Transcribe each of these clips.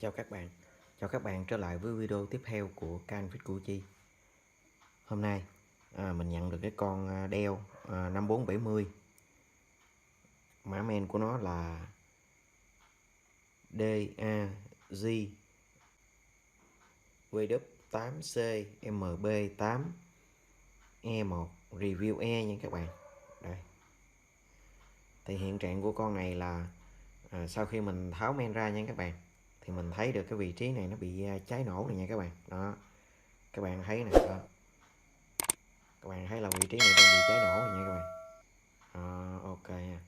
Chào các bạn trở lại với video tiếp theo của kênh Fitcuchi. Hôm nay mình nhận được cái con Dell 5470. Mã men của nó là DAG WD8C MB8E1 Review E nha các bạn. Đây. Thì hiện trạng của con này là sau khi mình tháo men ra nha các bạn, thì mình thấy được cái vị trí này nó bị cháy nổ này nha các bạn. Đó. Các bạn thấy nè, các bạn thấy là vị trí này đang bị cháy nổ rồi nha các bạn. Ok nha.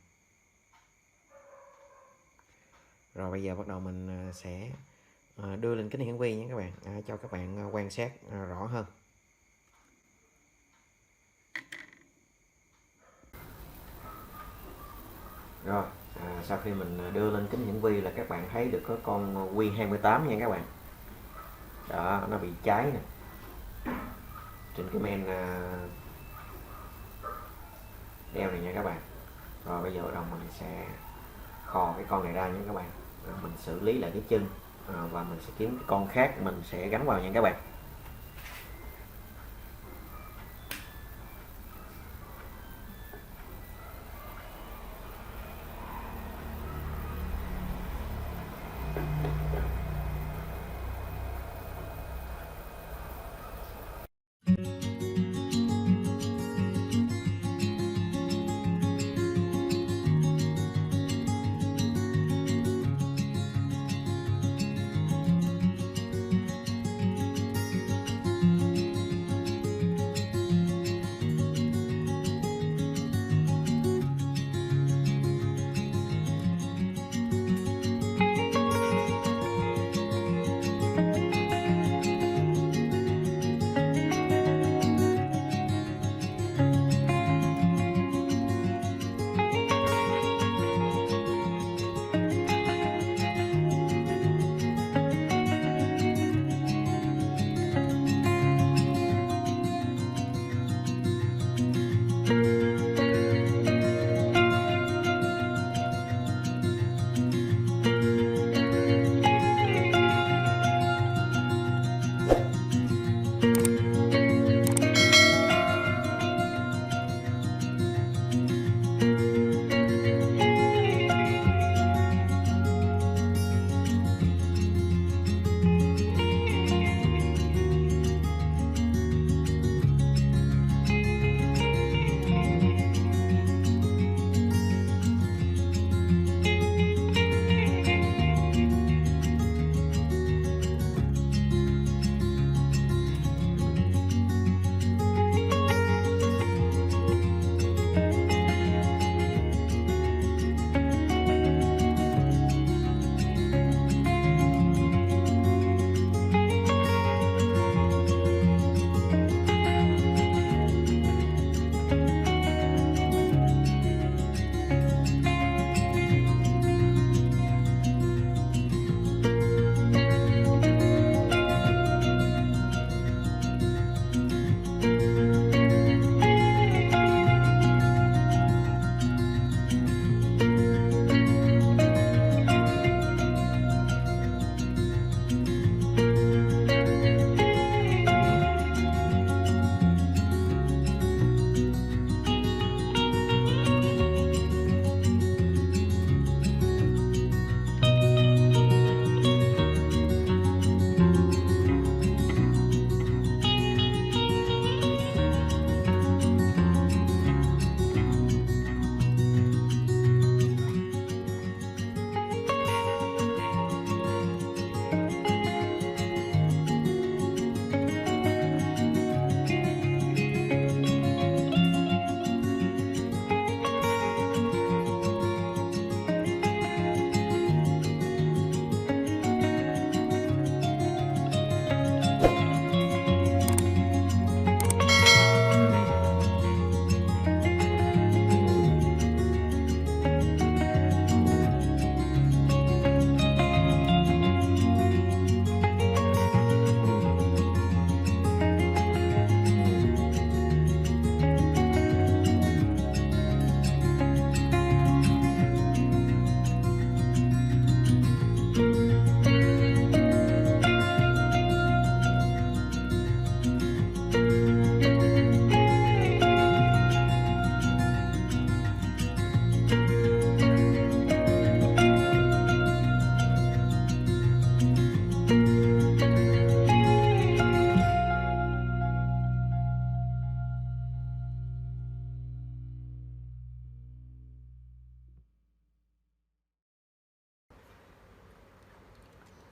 Rồi bây giờ bắt đầu mình sẽ đưa lên kính hiển vi nha các bạn, cho các bạn quan sát rõ hơn. Rồi sau khi mình đưa lên kính hiển vi là các bạn thấy được có con Win28 nha các bạn. Đó, nó bị cháy nè trên cái men đeo này nha các bạn. Rồi bây giờ bắt đầu mình sẽ khò cái con này ra nha các bạn. Mình xử lý lại cái chân và mình sẽ kiếm cái con khác mình sẽ gắn vào nha các bạn.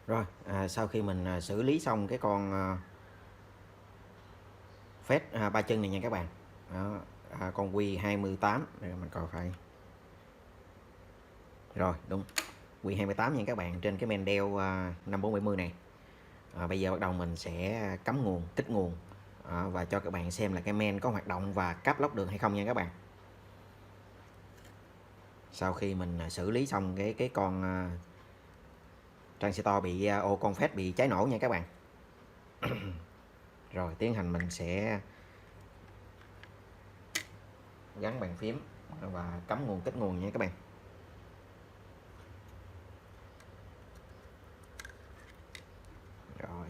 Rồi sau khi mình xử lý xong cái con phết ba chân này nha các bạn. Đó, con Q28 để mình coi phải. Rồi đúng, Q28 nha các bạn, trên cái men đeo 5470 này. Bây giờ bắt đầu mình sẽ cắm nguồn, kích nguồn và cho các bạn xem là cái men có hoạt động và cáp lóc được hay không nha các bạn. Sau khi mình xử lý xong cái con transistor bị ô con phết bị cháy nổ nha các bạn. Rồi tiến hành mình sẽ gắn bàn phím và cắm nguồn, kích nguồn nha các bạn. Rồi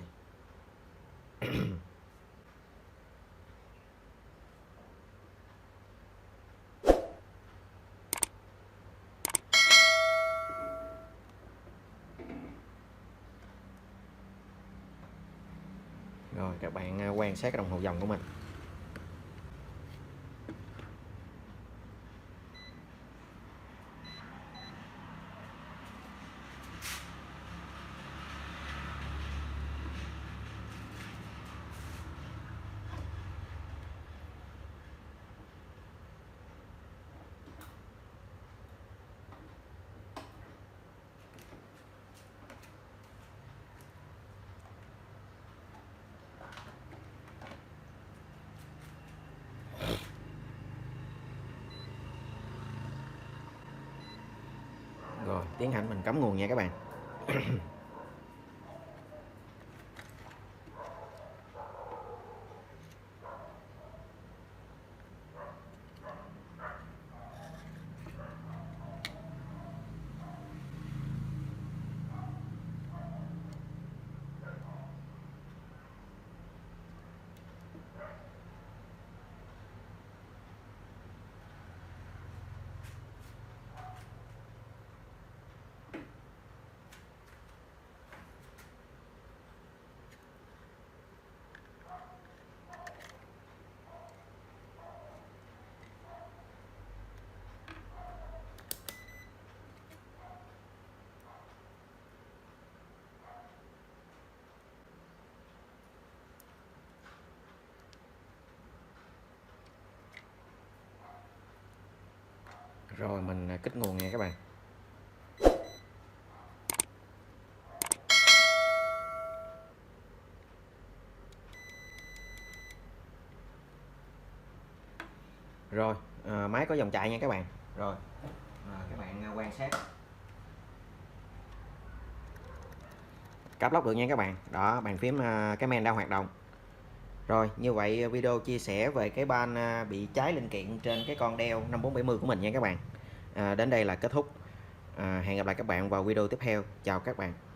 rồi các bạn quan sát cái đồng hồ dòng của mình. Rồi tiến hành mình cắm nguồn nha các bạn. Rồi mình kích nguồn nha các bạn. Rồi máy có dòng chạy nha các bạn. Rồi các bạn quan sát cáp lóc được nha các bạn. Đó, bàn phím cái men đang hoạt động. Rồi như vậy video chia sẻ về cái ban bị cháy linh kiện trên cái con đeo 5470 của mình nha các bạn. Đến đây là kết thúc. Hẹn gặp lại các bạn vào video tiếp theo. Chào các bạn.